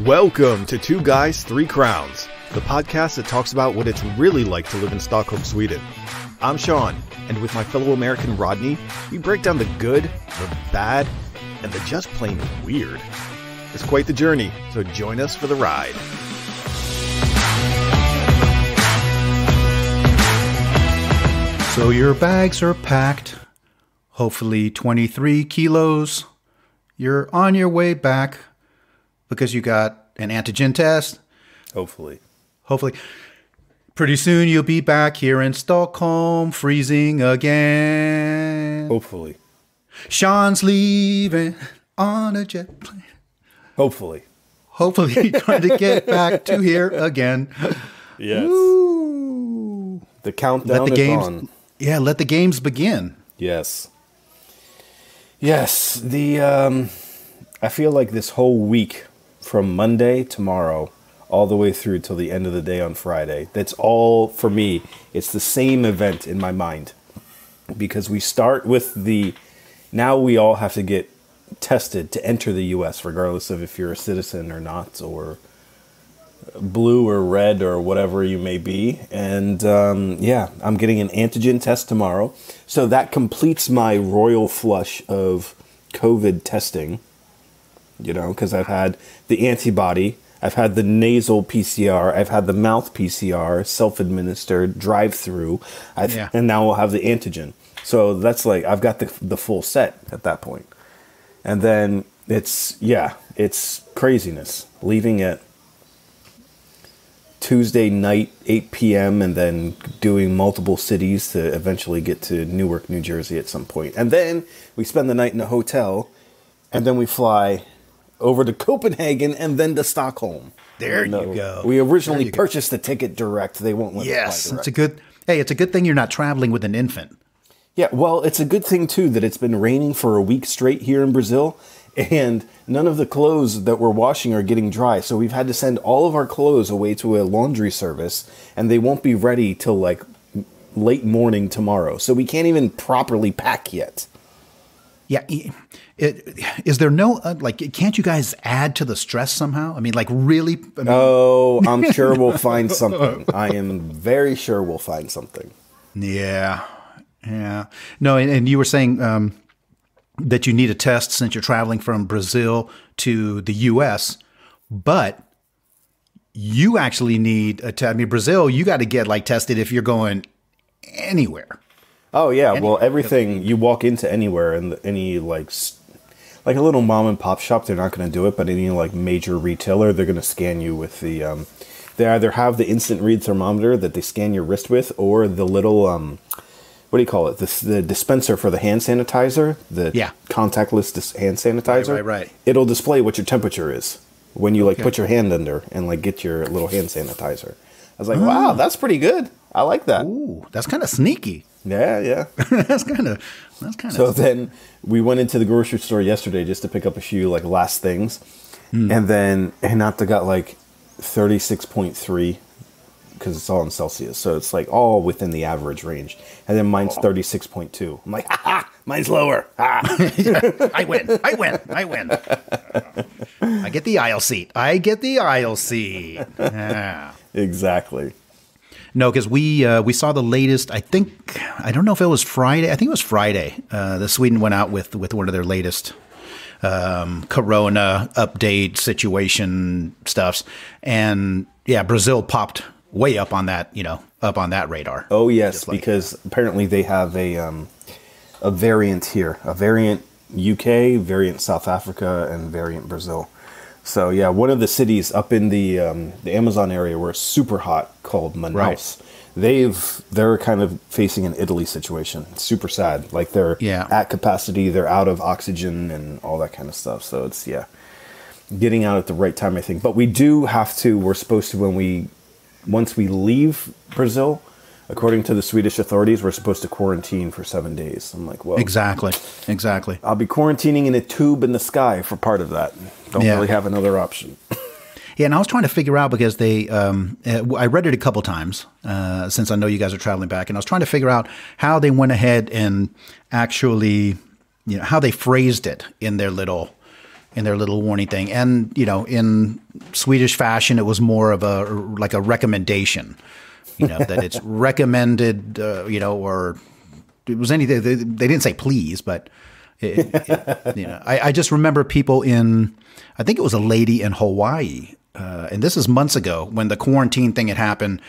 Welcome to Two Guys, Three Crowns, the podcast that talks about what it's really like to live in Stockholm, Sweden. I'm Sean, and with my fellow American Rodney, we break down the good, the bad, and the just plain weird. It's quite the journey, so join us for the ride. So your bags are packed, hopefully 23 kilos. You're on your way back because you got an antigen test. Hopefully. Pretty soon you'll be back here in Stockholm, freezing again. Hopefully. Sean's leaving on a jet plane. Hopefully Trying to get back to here again. Yes. Woo. The countdown is on. Yeah, let the games begin. Yes. Yes. I feel like this whole week from Monday tomorrow all the way through till the end of the day on Friday, that's all for me. It's the same event in my mind because we start with now we all have to get tested to enter the U.S. regardless of if you're a citizen or not, or blue or red or whatever you may be. And I'm getting an antigen test tomorrow. So that completes my royal flush of COVID testing, because I've had the antibody, I've had the nasal PCR, I've had the mouth PCR, self-administered, drive-through, and now we'll have the antigen. So that's like, I've got the full set at that point. And then it's craziness. Leaving at Tuesday night, 8 p.m., and then doing multiple cities to eventually get to Newark, New Jersey at some point. And then we spend the night in a hotel, and then we fly over to Copenhagen and then to Stockholm. There you go. We originally purchased the ticket direct. They won't let us fly direct. It's a good thing you're not traveling with an infant. Yeah, well, it's a good thing, too, that it's been raining for a week straight here in Brazil, and none of the clothes that we're washing are getting dry. So we've had to send all of our clothes away to a laundry service, and they won't be ready till, like, late morning tomorrow. So we can't even properly pack yet. Yeah. Is there no, can't you guys add to the stress somehow? I mean, really? Oh, I'm sure we'll find something. I am very sure we'll find something. Yeah. No, and you were saying that you need a test since you're traveling from Brazil to the U.S., but you actually need a test. I mean, Brazil, you got to get tested if you're going anywhere. Oh, yeah. Well, everything, you walk into anywhere, and any like a little mom and pop shop, they're not going to do it, but any major retailer, they're going to scan you with the, they either have the instant read thermometer that they scan your wrist with, or the little, what do you call it? The dispenser for the hand sanitizer, contactless hand sanitizer. Right. It'll display what your temperature is when you put your hand under and get your little hand sanitizer. I was like, wow, that's pretty good. I like that. Ooh, that's kind of sneaky. Yeah. That's kind of. So then we went into the grocery store yesterday just to pick up a few last things, and then Hinata got 36.3 because it's all in Celsius, so it's all within the average range, and then mine's 36.2. I'm like, mine's lower. I win. I get the aisle seat. Yeah. Exactly. No, because we saw the latest. I don't know if it was Friday. I think it was Friday. The Sweden went out with one of their latest Corona update situation stuffs, and Brazil popped way up on that. Up on that radar. Oh yes, because apparently they have a variant here, a variant UK, variant South Africa, and variant Brazil. So yeah, one of the cities up in the Amazon area where it's super hot, called Manaus. Right. They're kind of facing an Italy situation. It's super sad. They're at capacity, they're out of oxygen and all that kind of stuff. So it's getting out at the right time, I think. But we do have to. We're supposed to once we leave Brazil, according to the Swedish authorities, we're supposed to quarantine for 7 days. I'm like, well, exactly. I'll be quarantining in a tube in the sky for part of that. Don't really have another option. Yeah, and I was trying to figure out because I read it a couple times since I know you guys are traveling back, and I was trying to figure out how they went ahead and actually, how they phrased it in their little in their little warning thing. And, in Swedish fashion, it was more of a recommendation, that it's recommended, or it was anything. They didn't say please, but, I just remember people I think it was a lady in Hawaii. And this is months ago when the quarantine thing had happened,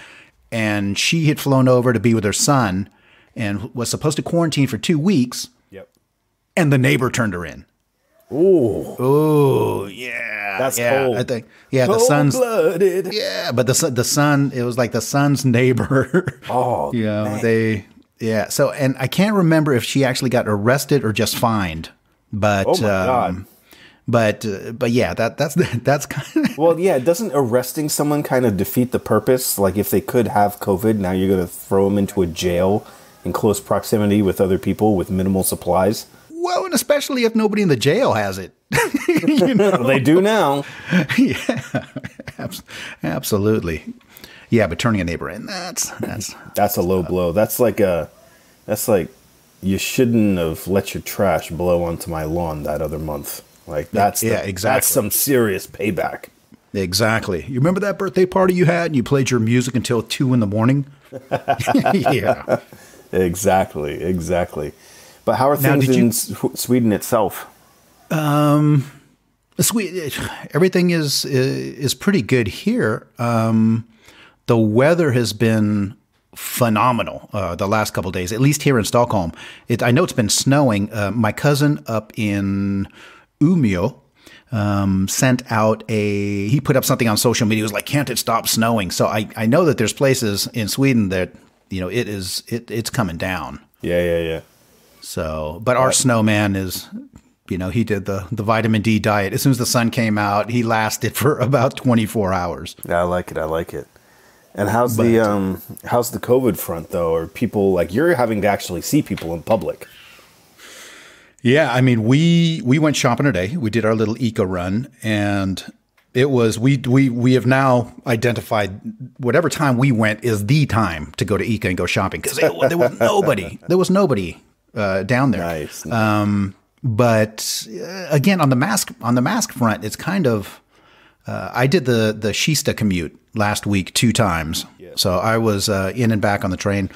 and she had flown over to be with her son and was supposed to quarantine for 2 weeks. Yep. And the neighbor turned her in. Ooh, yeah, that's cold. I think, the son's blooded. Yeah, but the son, it was like the son's neighbor. Oh, man. So, and I can't remember if she actually got arrested or just fined. But oh my God. But yeah, that's kind of well, yeah. Doesn't arresting someone kind of defeat the purpose? Like if they could have COVID, now you're going to throw them into a jail in close proximity with other people with minimal supplies. Well, and especially if nobody in the jail has it. They do now. Yeah, absolutely. Yeah, but turning a neighbor in, that's a low blow. That's like you shouldn't have let your trash blow onto my lawn that other month. Like exactly. That's some serious payback. Exactly. You remember that birthday party you had and you played your music until 2 a.m? Yeah. Exactly. But how are things in Sweden itself? Everything is pretty good here. The weather has been phenomenal the last couple of days, at least here in Stockholm. I know it's been snowing. My cousin up in Umeå sent out he put up something on social media. He was like, "Can't it stop snowing?" So I know that there's places in Sweden that it's coming down. Yeah. So, but our snowman is, he did the vitamin D diet. As soon as the sun came out, he lasted for about 24 hours. Yeah, I like it. And how's the COVID front though? Are people like you're having to actually see people in public? Yeah, I mean, we went shopping today. We did our little eco run, and it was we have now identified whatever time we went is the time to go to Ica and go shopping because there was nobody. There was nobody down there. Nice. But again, on the mask front, it's kind of. I did the Kista commute last week 2 times, so I was in and back on the train.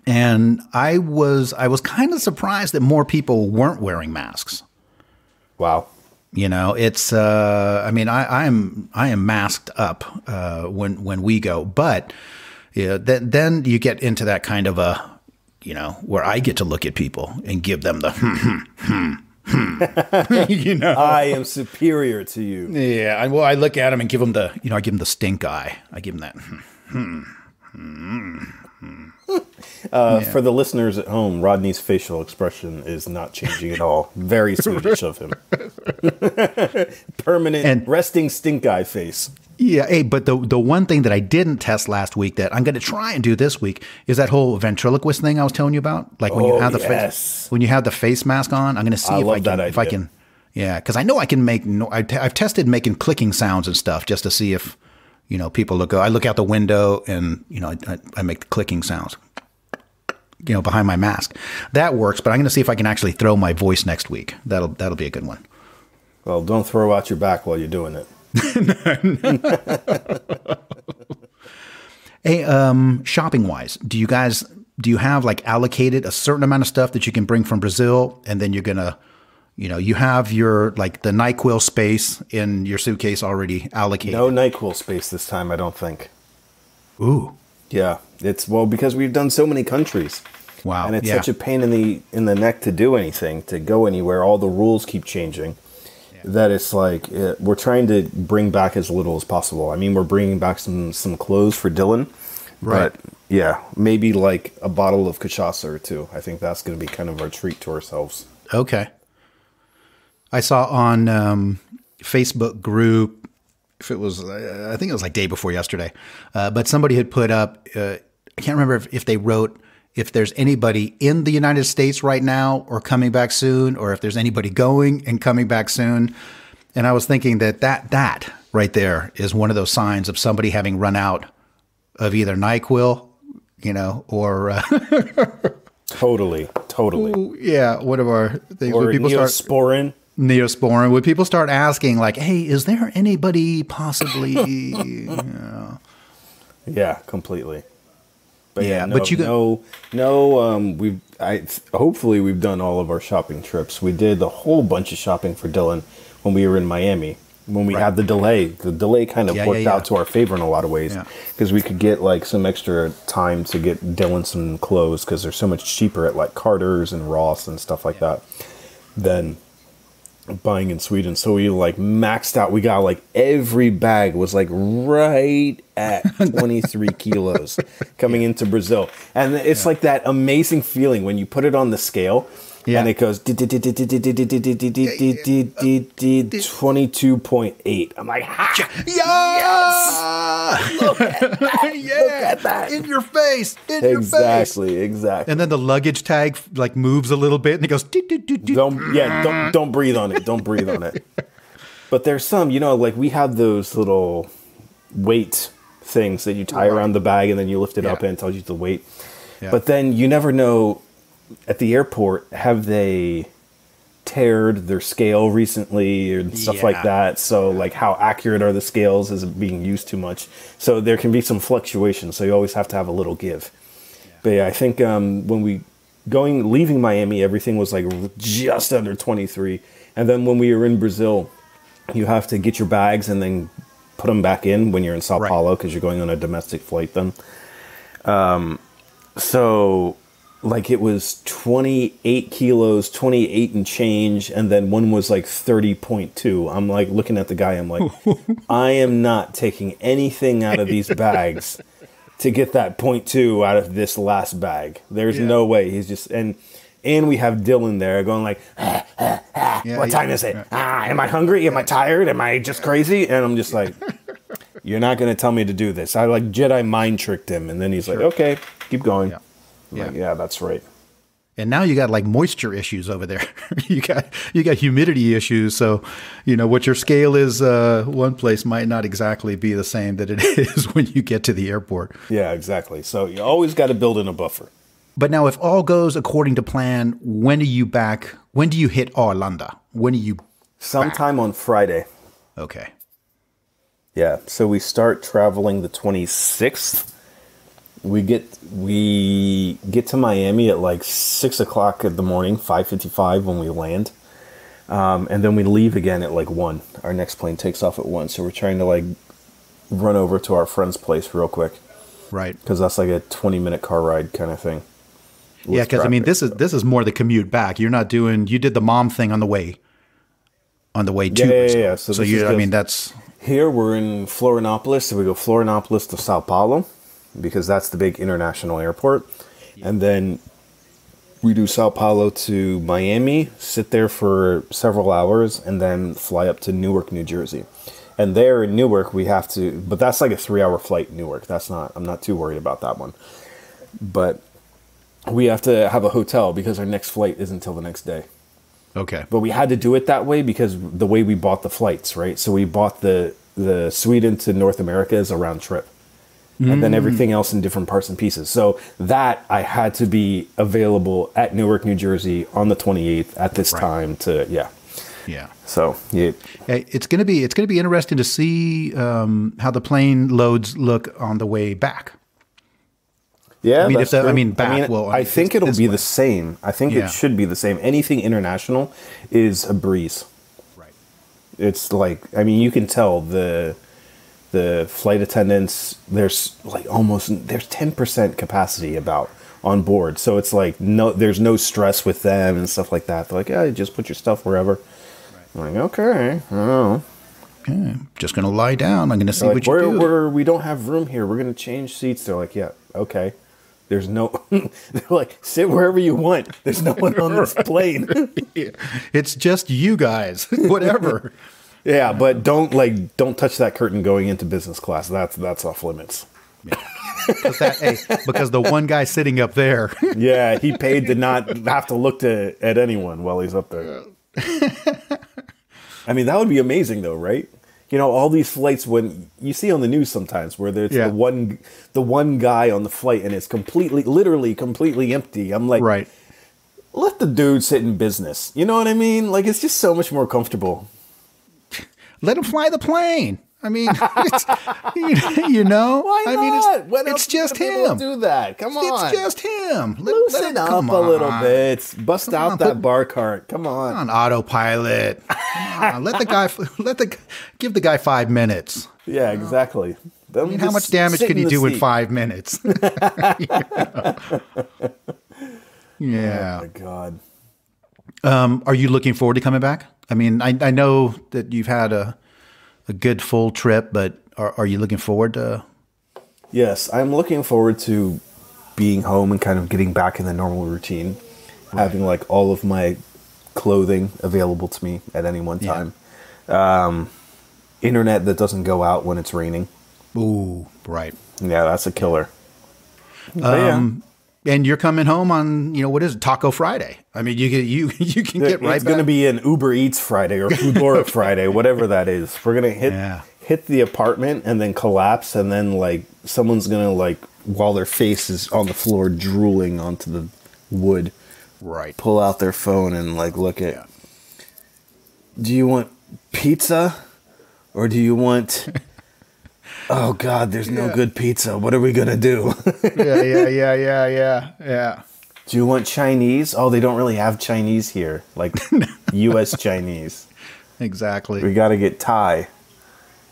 And I was kind of surprised that more people weren't wearing masks. Wow. It's I mean I am masked up when we go, but then you get into that kind of a where I get to look at people and give them the I am superior to you. Yeah, I look at them and give them the I give them the stink eye. I give them that. For the listeners at home, Rodney's facial expression is not changing at all. Very Swedish of him. Permanent and resting stink eye face. Yeah, hey, but the one thing that I didn't test last week that I'm going to try and do this week is that whole ventriloquist thing I was telling you about. Like when you have the face mask on, I'm going to see if I can. Yeah, because I know I can make. I've tested making clicking sounds and stuff just to see if people look. I look out the window and I make the clicking sounds. Behind my mask, that works. But I'm going to see if I can actually throw my voice next week. That'll be a good one. Well, don't throw out your back while you're doing it. Hey, shopping wise, do you have like allocated a certain amount of stuff that you can bring from Brazil, and then you're gonna, you have your like the NyQuil space in your suitcase already allocated? No NyQuil space this time, I don't think. Ooh. Yeah, it's because we've done so many countries. Wow, and it's such a pain in the neck to do anything, to go anywhere. All the rules keep changing. That it's like we're trying to bring back as little as possible. I mean, we're bringing back some clothes for Dylan, right? But yeah, maybe like a bottle of cachaça or 2. I think that's going to be kind of our treat to ourselves. Okay. I saw on Facebook group, if it was, I think it was like day before yesterday, but somebody had put up. I can't remember if they wrote if there's anybody in the United States right now or coming back soon, or if there's anybody going and coming back soon. And I was thinking that right there is one of those signs of somebody having run out of either NyQuil, or totally. Yeah, one of our things or where people Neosporin. Neosporin, would people start asking like, "Hey, is there anybody possibly?" Yeah, completely. But Yeah, no, but you got- hopefully we've done all of our shopping trips. We did a whole bunch of shopping for Dylan when we were in Miami. When we had the delay. The delay kind of worked out to our favor in a lot of ways because we could get like some extra time to get Dylan some clothes because they're so much cheaper at like Carter's and Ross and stuff like that than buying in Sweden. So we like maxed out. We got like every bag was like right at 23 kilos coming into Brazil. And it's like that amazing feeling when you put it on the scale and it goes 22.8. I'm like, yes! Look at that. Look at that. In your face. Exactly. And then the luggage tag like moves a little bit and it goes. Don't breathe on it. Don't breathe on it. But there's some, like we have those little weight things that you tie around the bag and then you lift it up and it tells you the weight. Yeah. But then you never know at the airport, have they teared their scale recently or stuff like that? So like how accurate are the scales? Is it being used too much? So there can be some fluctuation. So you always have to have a little give. But yeah, I think when leaving Miami, everything was like just under 23. And then when we were in Brazil, you have to get your bags and then put them back in when you're in Sao Paulo because you're going on a domestic flight then. So like it was 28 kilos, 28 and change, and then one was like 30.2. I'm like looking at the guy, I'm like, I am not taking anything out of these bags to get that 0.2 out of this last bag. There's no way. He's just, and we have Dylan there going like, what time is it? Am I hungry? Am I tired? Am I just crazy? And I'm just like, you're not going to tell me to do this. I like Jedi mind tricked him. And then he's like, okay, keep going. Like, yeah, that's right. And now you got like moisture issues over there. you got humidity issues. So, what your scale is one place might not exactly be the same that it is when you get to the airport. Yeah, exactly. So you always got to build in a buffer. But now if all goes according to plan, when are you back? When do you hit Arlanda? When are you Sometime on Friday. Okay. Yeah. So we start traveling the 26th. We get to Miami at like 6 o'clock in the morning, 5:55 when we land. And then we leave again at like 1. Our next plane takes off at 1. So we're trying to like run over to our friend's place real quick. Right. Because that's like a 20-minute car ride kind of thing. Yeah, because I mean, this is more the commute back. You did the mom thing on the way to. Yeah. So that's. Here we're in Florianopolis. So we go Florianopolis to Sao Paulo, because that's the big international airport. And then we do Sao Paulo to Miami, sit there for several hours, and then fly up to Newark, New Jersey. And there in Newark, but that's like a 3-hour flight in Newark. I'm not too worried about that one. But we have to have a hotel because our next flight isn't until the next day. Okay. But we had to do it that way because the way we bought the flights, right? So we bought the Sweden to North America as a round trip. And then everything else in different parts and pieces. So that I had to be available at Newark, New Jersey on the 28th at this time Yeah. So yeah. It's gonna be interesting to see how the plane loads look on the way back. Yeah, I I think it'll be the same. I think it should be the same. Anything international is a breeze. Right. It's like, you can tell the flight attendants, there's 10% capacity about on board. So it's like, there's no stress with them and stuff like that. They're like, yeah, just put your stuff wherever. Right. I'm like, okay, I don't know. Okay, just going to lie down. I'm going to see what you do. We don't have room here. We're going to change seats. They're like, yeah, okay. There's no, they're like, sit wherever you want. There's no one on this plane. It's just you guys, whatever. Yeah, but don't touch that curtain going into business class. That's off limits. Yeah. Because the one guy sitting up there. Yeah, he paid to not have to look at anyone while he's up there. That would be amazing though, right? All these flights when you see on the news sometimes where there's the one guy on the flight and it's literally completely empty. I'm like, right. let the dude sit in business. You know what I mean? Like, it's just so much more comfortable. Let him fly the plane. I mean, it's, you know, Why not? I mean, it's just him. Do that. Come on. It's just him. Loosen up a little bit. Bust out that bar cart. Come on. On autopilot. Come on. Give the guy 5 minutes. Yeah, exactly. I mean, how much damage can he do in 5 minutes? Yeah. Oh my God. Are you looking forward to coming back? I mean, I know that you've had a good full trip, but are you looking forward to? Yes, I'm looking forward to being home and kind of getting back in the normal routine, having like all of my clothing available to me at any one time. Internet that doesn't go out when it's raining. Ooh, right. Yeah, that's a killer. And you're coming home on, what is it, Taco Friday? I mean, you can get right back. It's going to be an Uber Eats Friday or Foodora Friday, whatever that is. We're going to hit the apartment and then collapse, and then like someone's going to like, while their face is on the floor drooling onto the wood, right, pull out their phone and like look at, do you want pizza or do you want... Oh God, there's no good pizza. What are we gonna do? Yeah. Do you want Chinese? Oh, they don't really have Chinese here, like U.S. Chinese. Exactly. We got to get Thai.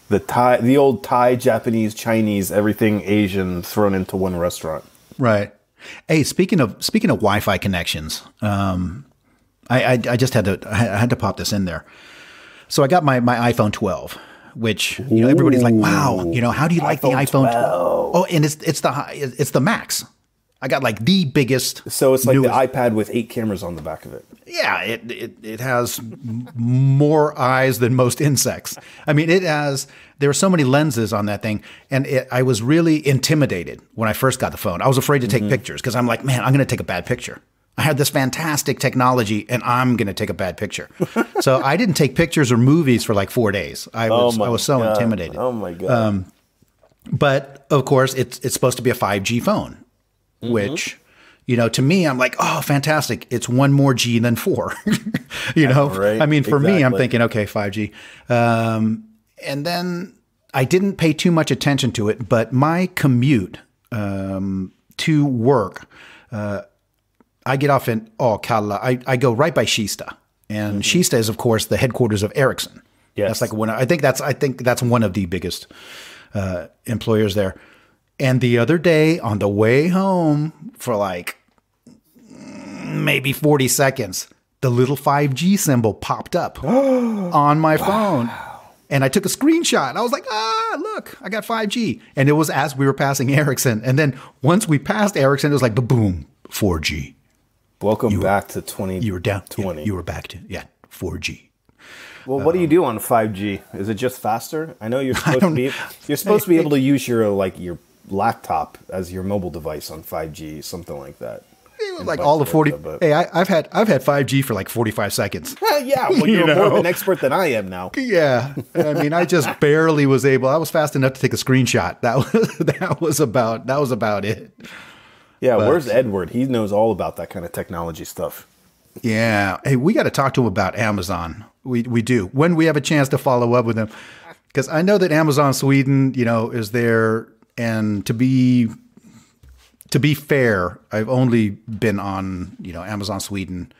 The old Thai, Japanese, Chinese, everything Asian thrown into one restaurant. Right. Hey, speaking of Wi-Fi connections, I just had to pop this in there. So I got my iPhone 12. Which everybody's like, wow, how do you like the iPhone 12? Oh, and it's the Max. I got like the biggest. So it's like the iPad with 8 cameras on the back of it. Yeah, it has more eyes than most insects. I mean, there are so many lenses on that thing, and I was really intimidated when I first got the phone. I was afraid to take pictures because I'm like, man, I'm going to take a bad picture. I had this fantastic technology, and I'm going to take a bad picture. So I didn't take pictures or movies for like 4 days. I was so intimidated. Oh my God! But of course, it's supposed to be a 5G phone, which, to me, I'm like, oh, fantastic! It's 1 more G than 4. Right? I mean, for me, I'm thinking, okay, 5G. And then I didn't pay too much attention to it, but my commute to work. I get off in Kalla. I go right by Kista, and Kista is, of course, the headquarters of Ericsson. Yes, that's like I think that's one of the biggest employers there. And the other day on the way home, for like maybe 40 seconds, the little 5G symbol popped up on my phone, and I took a screenshot. I was like, look, I got 5G, and it was as we were passing Ericsson. And then once we passed Ericsson, it was like, boom, 4G. Welcome back to 2020. You were down. Yeah, you were back to 4G. Well, what do you do on 5G? Is it just faster? I know you're supposed to be able to use your laptop as your mobile device on 5G, something like that. It was like all the 40. Hey, I've had 5G for like 45 seconds. Yeah, well, you're more of an expert than I am now. Yeah, I mean, I just barely was able. I was fast enough to take a screenshot. That was about it. Yeah, where's Edward? He knows all about that kind of technology stuff. Yeah. Hey, we got to talk to him about Amazon. We do. When we have a chance to follow up with him. Because I know that Amazon Sweden, is there. And to be fair, I've only been on, Amazon Sweden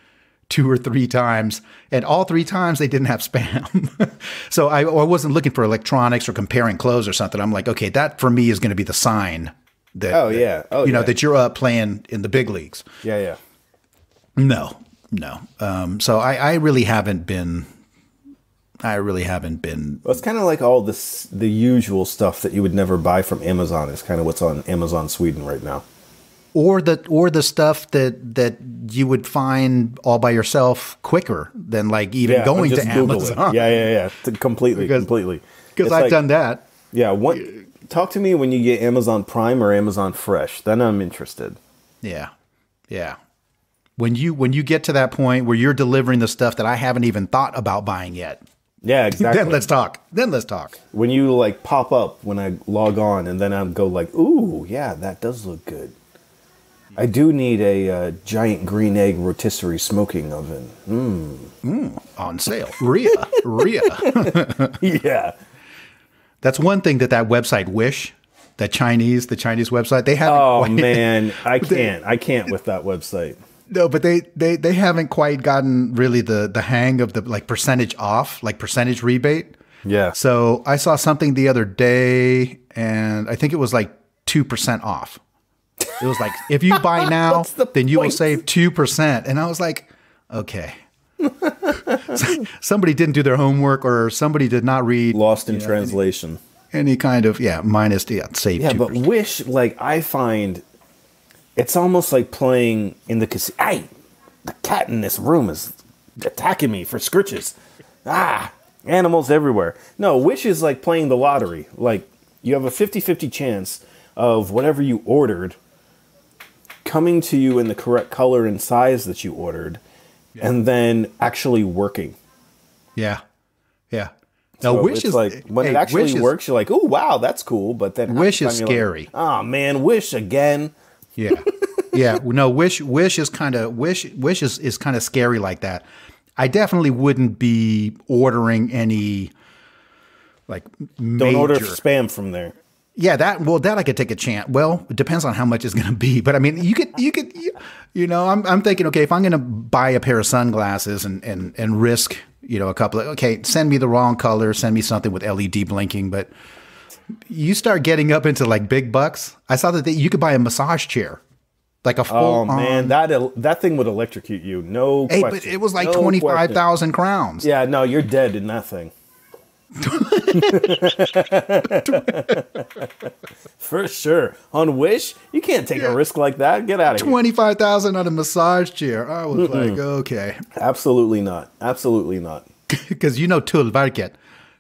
2 or 3 times. And all 3 times they didn't have spam. So I wasn't looking for electronics or comparing clothes or something. I'm like, okay, that for me is going to be the sign. That you're up playing in the big leagues. Yeah. No. So I really haven't been. Well, it's kind of like all the usual stuff that you would never buy from Amazon is kind of what's on Amazon Sweden right now. Or the stuff that you would find all by yourself quicker than like even going to Amazon. Yeah. Completely. Because I've done that. Yeah. Talk to me when you get Amazon Prime or Amazon Fresh. Then I'm interested. Yeah. When you get to that point where you're delivering the stuff that I haven't even thought about buying yet. Yeah, exactly. Then let's talk. When you like pop up when I log on, and then I'll go like, ooh, yeah, that does look good. I do need a giant green egg rotisserie smoking oven. On sale. Rhea. Yeah. That's one thing that website Wish, the Chinese website, they haven't. Oh man, I can't with that website. No, but they haven't quite gotten really the hang of the like percentage off, like percentage rebate. Yeah. So I saw something the other day, and I think it was like 2% off. It was like, if you buy now, then you will save 2%. And I was like, okay. Somebody didn't do their homework, or somebody did not read. Lost in translation. Any kind of, minus, save 2%. Yeah, but Wish, like, I find it's almost like playing in the casino. Hey, the cat in this room is attacking me for scritches. Animals everywhere. No, Wish is like playing the lottery. Like, you have a 50-50 chance of whatever you ordered coming to you in the correct color and size that you ordered, and then actually working. Yeah. Now, So Wish it's is like, when it actually works, you're like, oh, wow, that's cool. But then Wish is scary. Oh, man, Wish again. Yeah. No, Wish is kind of scary like that. I definitely wouldn't be ordering any like major. Don't order spam from there. Yeah, that I could take a chance. Well, it depends on how much it's going to be. But I mean, you could, I'm thinking, okay, if I'm going to buy a pair of sunglasses and risk, a couple of, okay, send me the wrong color, send me something with LED blinking. But you start getting up into like big bucks. I saw that you could buy a massage chair, like a full. Oh man, that thing would electrocute you. No question. But it was like 25,000 crowns. Yeah, no, you're dead in that thing. For sure. On Wish, you can't take a risk like that. Get out of here. 25,000 on a massage chair. I was like, okay. Absolutely not. Absolutely not. Because Tullverket.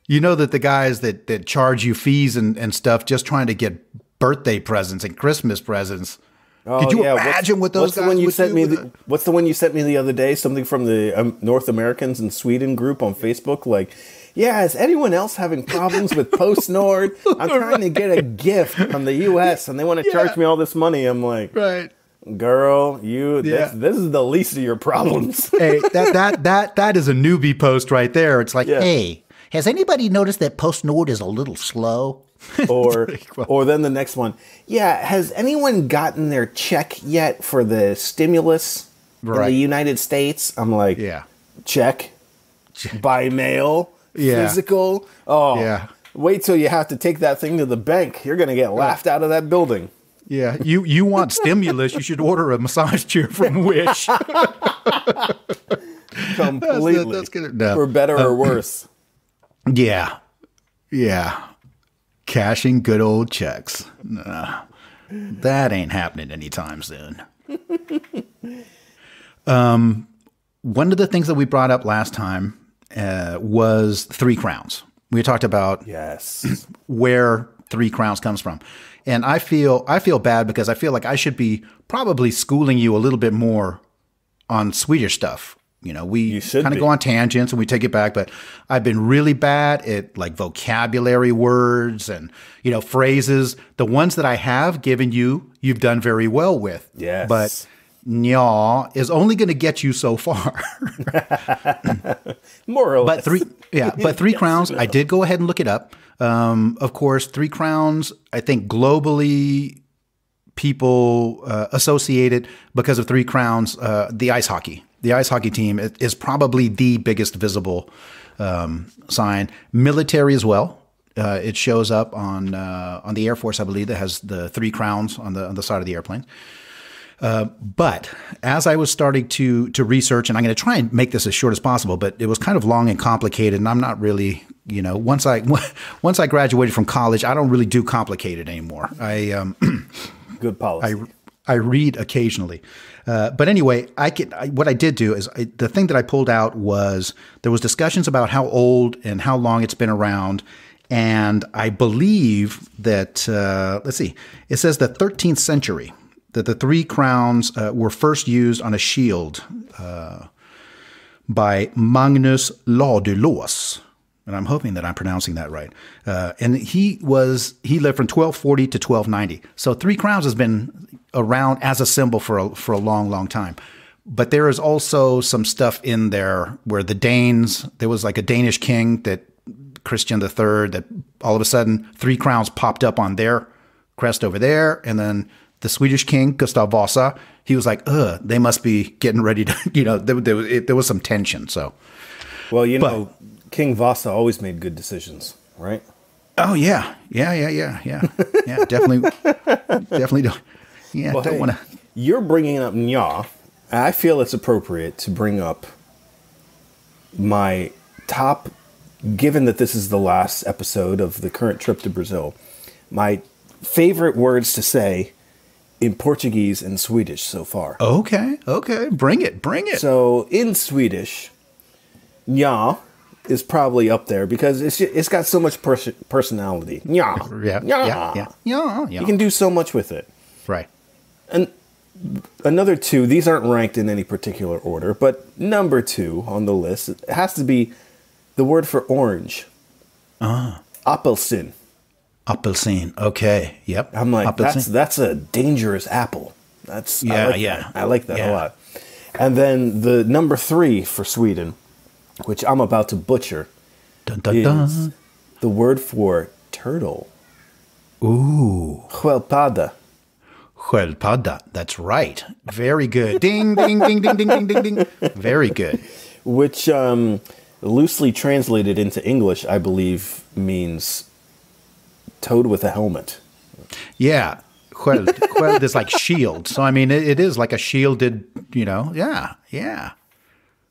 You know that the guys that charge you fees and stuff just trying to get birthday presents and Christmas presents. Oh, could you imagine what those guys would do? What's the one you sent me the other day? Something from the North Americans in Sweden group on Facebook. Like, yeah, is anyone else having problems with Post-Nord? I'm trying to get a gift from the U.S. and they want to charge me all this money. I'm like, right, girl, this is the least of your problems. Hey, that is a newbie post right there. It's like, hey, has anybody noticed that Post-Nord is a little slow? Or then the next one. Yeah, has anyone gotten their check yet for the stimulus in the United States? I'm like, check. By mail. Physical. Oh, yeah. Wait till you have to take that thing to the bank. You're going to get laughed out of that building. Yeah, you want stimulus, you should order a massage chair from Wish. Completely. That's good. No. For better or worse. Yeah. Cashing good old checks. Nah, that ain't happening anytime soon. One of the things that we brought up last time was 3 crowns. We talked about where 3 crowns comes from. And I feel bad because I feel like I should be probably schooling you a little bit more on Swedish stuff. We kind of go on tangents and we take it back, but I've been really bad at like vocabulary words and, phrases. The ones that I have given you've done very well with. Yes. But "nya" is only going to get you so far. More or less. But 3 crowns, I did go ahead and look it up. Of course, 3 crowns, I think globally people associate it because of 3 crowns, the ice hockey. The ice hockey team is probably the biggest visible sign. Military as well. It shows up on the Air Force, I believe, that has the 3 crowns on the side of the airplane. But as I was starting to research, and I'm going to try and make this as short as possible, but it was kind of long and complicated, and I'm not really, once I graduated from college, I don't really do complicated anymore. Good policy. I read occasionally. But anyway, what I did do is the thing that I pulled out was there was discussions about how old and how long it's been around. And I believe that, let's see, it says the 13th century, that the 3 crowns were first used on a shield by Magnus Ladulås. and I'm hoping that I'm pronouncing that right. And he lived from 1240 to 1290. So Three Crowns has been around as a symbol for a long, long time. But there is also some stuff in there where the Danes, there was like a Danish king that Christian III, that all of a sudden 3 crowns popped up on their crest over there. And then the Swedish king, Gustav Vasa, he was like, they must be getting ready to, there was some tension. So, well, King Vasa always made good decisions, right? Oh, yeah. Yeah, definitely. Definitely. Yeah, well, don't want to. You're bringing up Nya. I feel it's appropriate to bring up my top, given that this is the last episode of the current trip to Brazil, my favorite words to say in Portuguese and Swedish so far. Okay. Bring it. So in Swedish, Nya is probably up there because it's got so much personality. Nya. Yeah. You can do so much with it. Right. And another 2, these aren't ranked in any particular order, but number 2 on the list, it has to be the word for orange. Appelsin. Appelsin. Okay. Yep. I'm like, that's a dangerous apple. I like that a lot. And then the number 3 for Sweden, which I'm about to butcher, is the word for turtle. Ooh. Sköldpadda. Sköldpadda. That's right. Very good. Ding, ding, ding, ding, ding, ding, ding, ding. Very good. Which, loosely translated into English, I believe means toad with a helmet. Yeah. Sköld is like shield. So, I mean, it is like a shielded, yeah.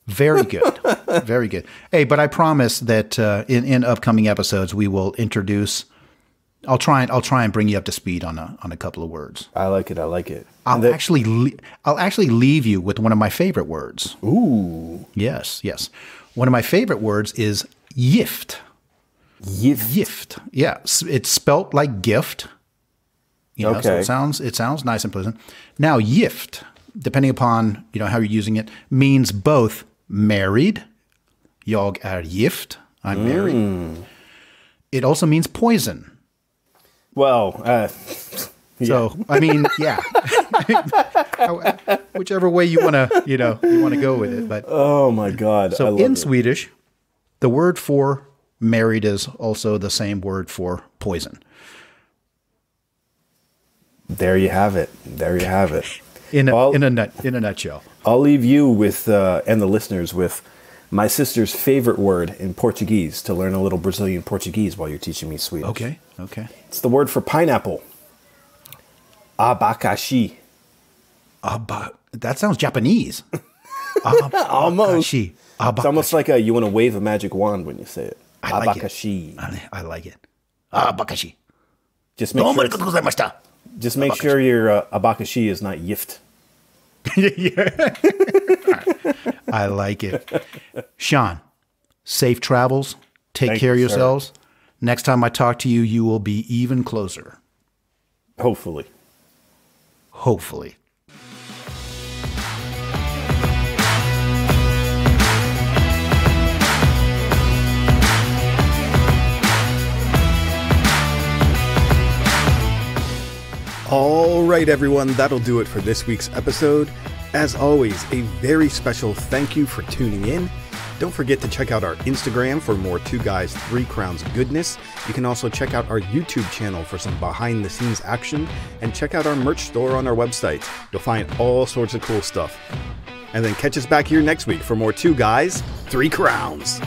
Very good. Very good. Hey, but I promise that in upcoming episodes, we will introduce... I'll try and bring you up to speed on a couple of words. I like it. I'll actually leave you with one of my favorite words. Ooh. Yes. One of my favorite words is gift. Gift. Yeah, it's spelt like gift. Okay. So it sounds nice and pleasant. Now, gift, depending upon how you're using it, means both married. Jag är gift. I'm married. It also means poison. Well, so I mean, yeah. Whichever way you want to go with it. But oh my God! So in Swedish, the word for married is also the same word for poison. There you have it. In a nutshell. I'll leave you with and the listeners with my sister's favorite word in Portuguese to learn a little Brazilian Portuguese while you're teaching me Swedish. Okay. It's the word for pineapple. Abacaxi. That sounds Japanese. Almost. Abacaxi. It's almost like you want to wave a magic wand when you say it. Abacaxi. I like it. Abacaxi. Just make sure your abacaxi is not yift. Yeah. I like it. Sean, safe travels. Take care of yourselves. Sir. Next time I talk to you, you will be even closer. Hopefully. All right, everyone, that'll do it for this week's episode. As always, a very special thank you for tuning in. Don't forget to check out our Instagram for more 2 Guys 3 Crowns goodness. You can also check out our YouTube channel for some behind the scenes action, and check out our merch store on our website. You'll find all sorts of cool stuff. And then catch us back here next week for more 2 Guys 3 Crowns.